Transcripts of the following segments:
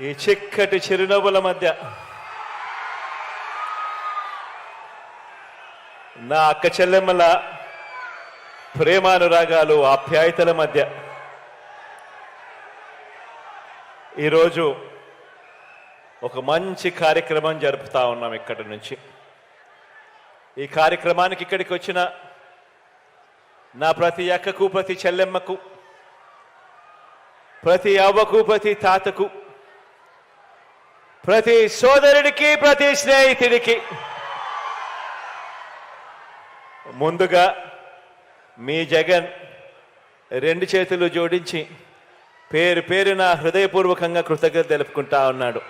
ఈ చిక్కటి చిరునవ్వుల మధ్య నా అక్క చెల్లెమ్మల ప్రేమానురాగాలు ఆప్యాయతల మధ్య ఈరోజు ఒక మంచి కార్యక్రమం జరుపుతా ఉన్నాం. ఇక్కడి నుంచి ఈ కార్యక్రమానికి ఇక్కడికి వచ్చిన నా ప్రతి అక్కకు, ప్రతి చెల్లెమ్మకు, ప్రతి అవ్వకు, ప్రతి తాతకు, ప్రతి సోదరుడికి, ప్రతి స్నేహితుడికి ముందుగా మీ జగన్ రెండు చేతులు జోడించి పేరు పేరున హృదయపూర్వకంగా కృతజ్ఞత తెలుపుకుంటా ఉన్నాడు.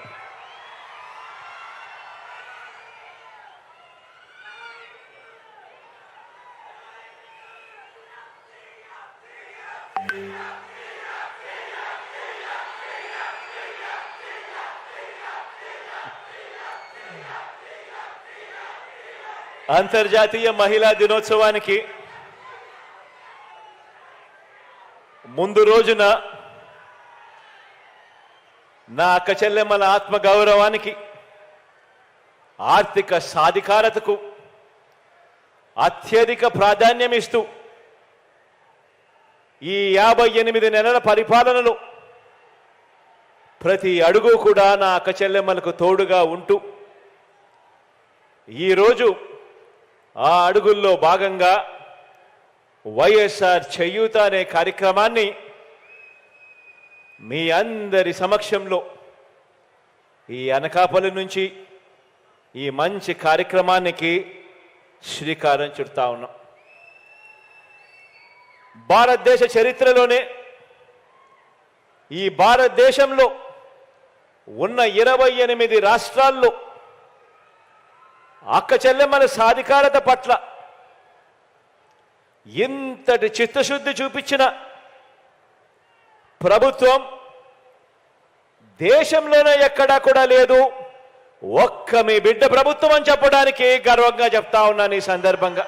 అంతర్జాతీయ మహిళా దినోత్సవానికి ముందు రోజున నా అక్క చెల్లెమ్మల ఆత్మగౌరవానికి, ఆర్థిక సాధికారతకు అత్యధిక ప్రాధాన్యం ఇస్తూ ఈ 58 నెలల పరిపాలనలో ప్రతి అడుగు కూడా నా అక్క చెల్లెమ్మలకు తోడుగా ఉంటూ ఈరోజు ఆ అడుగుల్లో భాగంగా వైఎస్ఆర్ చేయూత అనే కార్యక్రమాన్ని మీ అందరి సమక్షంలో ఈ అనకాపల్లి నుంచి ఈ మంచి కార్యక్రమానికి శ్రీకారం చుడతా ఉన్నాం. భారతదేశ చరిత్రలోనే ఈ భారతదేశంలో ఉన్న 28 రాష్ట్రాల్లో అక్క చెల్లెమ్మల సాధికారత పట్ల ఇంతటి చిత్తశుద్ధి చూపించిన ప్రభుత్వం దేశంలోనే ఎక్కడా కూడా లేదు. ఒక్క మీ బిడ్డ ప్రభుత్వం అని చెప్పడానికి గర్వంగా చెప్తా ఉన్నాను. ఈ సందర్భంగా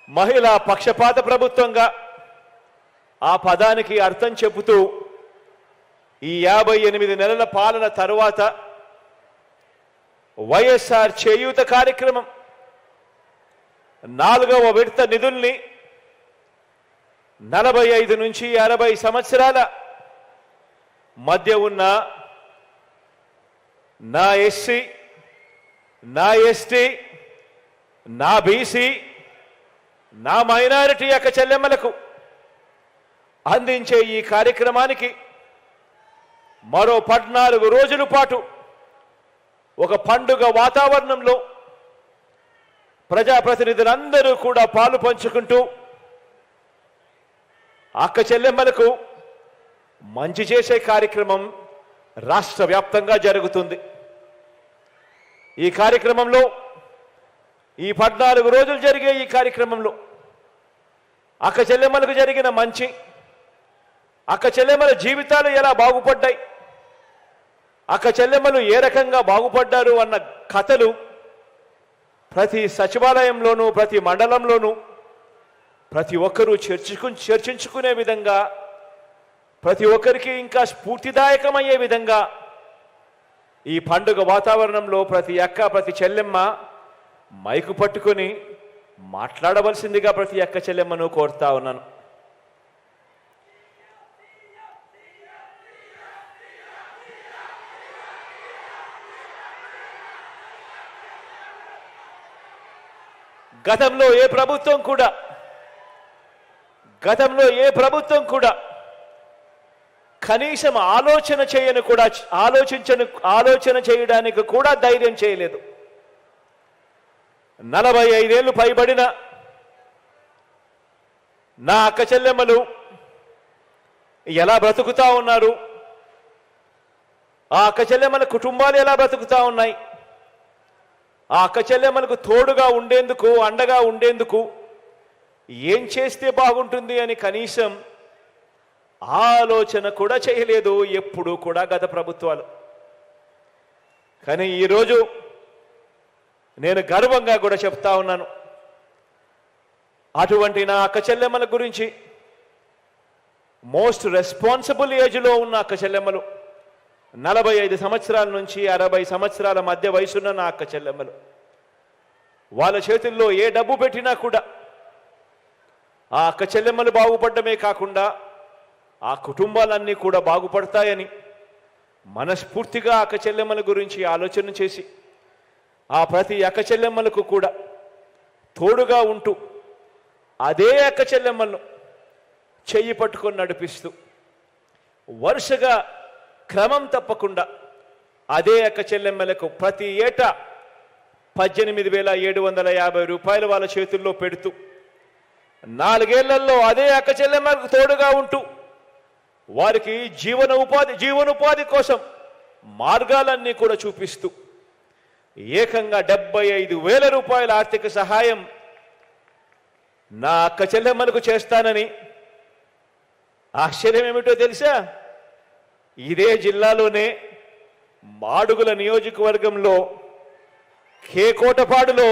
మహిళా పక్షపాత ప్రభుత్వంగా ఆ పదానికి అర్థం చెబుతూ ఈ 58 నెలల పాలన తరువాత వైఎస్ఆర్ చేయూత కార్యక్రమం 4వ విడత నిధుల్ని 45 నుంచి 60 సంవత్సరాల మధ్య ఉన్న నా ఎస్సీ, నా ఎస్టీ, నా బీసీ, నా మైనారిటీ అక్క చెల్లెమ్మలకు అందించే ఈ కార్యక్రమానికి మరో 14 రోజుల పాటు ఒక పండుగ వాతావరణంలో ప్రజాప్రతినిధులందరూ కూడా పాలు పంచుకుంటూ అక్క చెల్లెమ్మలకు మంచి చేసే కార్యక్రమం రాష్ట్ర వ్యాప్తంగా జరుగుతుంది. ఈ కార్యక్రమంలో ఈ 14 రోజులు జరిగే ఈ కార్యక్రమంలో అక్క చెల్లెమ్మలకు జరిగిన మంచి, అక్క చెల్లెమ్మల జీవితాలు ఎలా బాగుపడ్డాయి, అక్క చెల్లెమ్మలు ఏ రకంగా బాగుపడ్డారు అన్న కథలు ప్రతి సచివాలయంలోనూ, ప్రతి మండలంలోనూ ప్రతి ఒక్కరూ చర్చించుకునే విధంగా, ప్రతి ఒక్కరికి ఇంకా స్ఫూర్తిదాయకమయ్యే విధంగా ఈ పండుగ వాతావరణంలో ప్రతి అక్క, ప్రతి చెల్లెమ్మ మైకు పట్టుకొని మాట్లాడవలసిందిగా ప్రతి అక్క చెల్లెమ్మను కోరుతా ఉన్నాను. గతంలో ఏ ప్రభుత్వం కూడా కనీసం ఆలోచన చేయడానికి కూడా ధైర్యం చేయలేదు. 45 ఏళ్ళు పైబడిన నా అక్క చెల్లెమ్మలు ఎలా బ్రతుకుతా ఉన్నారు, ఆ అక్క చెల్లెమ్మల కుటుంబాలు ఎలా బ్రతుకుతా ఉన్నాయి, ఆ అక్క చెల్లెమ్మలకు తోడుగా ఉండేందుకు, అండగా ఉండేందుకు ఏం చేస్తే బాగుంటుంది అని కనీసం ఆలోచన కూడా చేయలేదు ఎప్పుడు కూడా గత ప్రభుత్వాలు. కానీ ఈరోజు నేను గర్వంగా కూడా చెప్తా ఉన్నాను, అటువంటి నా అక్క చెల్లెమ్మల గురించి మోస్ట్ రెస్పాన్సిబుల్ ఏజ్లో ఉన్న అక్క చెల్లెమ్మలు, 45 సంవత్సరాల నుంచి 60 సంవత్సరాల మధ్య వయసున్న నా అక్క చెల్లెమ్మలు, వాళ్ళ చేతుల్లో ఏ డబ్బు పెట్టినా కూడా ఆ అక్క చెల్లెమ్మలు బాగుపడమే కాకుండా ఆ కుటుంబాలన్నీ కూడా బాగుపడతాయని మనస్ఫూర్తిగా అక్క చెల్లెమ్మల గురించి ఆలోచన చేసి ఆ ప్రతి అక్క చెల్లెమ్మలకు కూడా తోడుగా ఉంటూ అదే అక్క చెల్లెమ్మలను చెయ్యి పట్టుకొని నడిపిస్తూ వరుసగా క్రమం తప్పకుండా అదే అక్క చెల్లెమ్మలకు ప్రతి ఏటా 18,750 రూపాయలు వాళ్ళ చేతుల్లో పెడుతూ 4 ఏళ్లలో అదే అక్క చెల్లెమ్మలకు తోడుగా ఉంటూ వారికి జీవనోపాధి కోసం మార్గాలన్నీ కూడా చూపిస్తూ ఏకంగా 75,000 రూపాయల ఆర్థిక సహాయం నా అక్క చెల్లెమ్మలకు చేస్తానని, ఆశ్చర్యం ఏమిటో తెలుసా, ఇదే జిల్లాలోనే మాడుగుల నియోజకవర్గంలో కోటపాడులో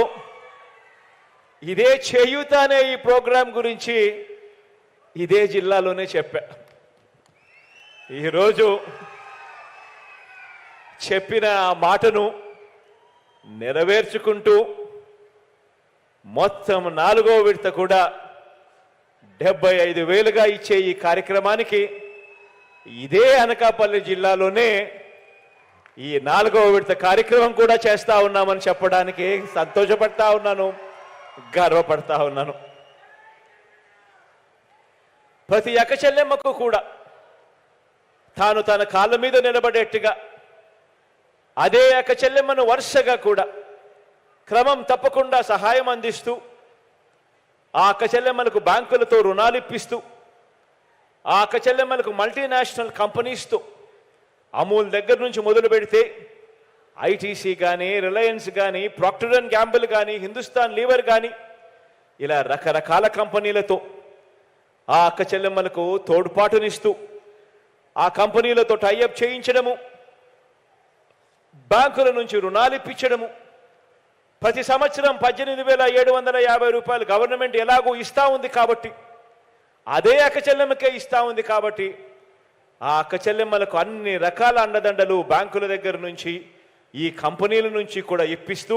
ఇదే చేయూత అనే ఈ ప్రోగ్రాం గురించి ఇదే జిల్లాలోనే చెప్పా. ఈరోజు చెప్పిన ఆ మాటను నెరవేర్చుకుంటూ మొత్తం 4వ విడత కూడా 75,000గా ఇచ్చే ఈ కార్యక్రమానికి ఇదే అనకాపల్లి జిల్లాలోనే ఈ 4వ విడత కార్యక్రమం కూడా చేస్తా ఉన్నామని చెప్పడానికి సంతోషపడతా ఉన్నాను, గర్వపడతా ఉన్నాను. ప్రతి అక్క చెల్లెమ్మకు కూడా తాను తన కాళ్ళ మీద నిలబడేట్టుగా అదే అక్క చెల్లెమ్మను వరుసగా కూడా క్రమం తప్పకుండా సహాయం అందిస్తూ ఆ అక్క చెల్లెమ్మలకు బ్యాంకులతో రుణాలు ఇప్పిస్తూ ఆ అక్క చెల్లెమ్మలకు మల్టీనేషనల్ కంపెనీస్తో అమూల్ దగ్గర నుంచి మొదలు పెడితే ఐటీసీ కానీ, రిలయన్స్ కానీ, ప్రాక్టర్ అండ్ గ్యాంబుల్ కానీ, హిందుస్థాన్ లీవర్ కానీ ఇలా రకరకాల కంపెనీలతో ఆ అక్క చెల్లెమ్మలకు తోడ్పాటునిస్తూ ఆ కంపెనీలతో టైఅప్ చేయించడము, బ్యాంకుల నుంచి రుణాలు ఇప్పించడము, ప్రతి సంవత్సరం 18,750 రూపాయలు గవర్నమెంట్ ఎలాగో ఇస్తా ఉంది కాబట్టి అదే అక్క చెల్లెమ్మకే ఇస్తా ఉంది కాబట్టి ఆ అక్క చెల్లెమ్మలకు అన్ని రకాల అండదండలు బ్యాంకుల దగ్గర నుంచి ఈ కంపెనీల నుంచి కూడా ఇప్పిస్తూ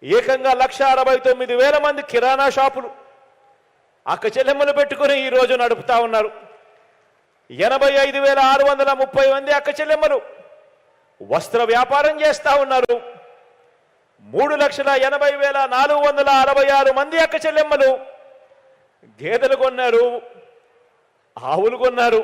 ఏకంగా 1,69,000 మంది కిరాణా షాపులు అక్క చెల్లెమ్మలు పెట్టుకుని ఈరోజు నడుపుతా ఉన్నారు. 85,630 మంది అక్క చెల్లెమ్మలు వస్త్ర వ్యాపారం చేస్తా ఉన్నారు. 3,80,466 మంది అక్క చెల్లెమ్మలు గేదెలు కొన్నారు, ఆవులు కొన్నారు.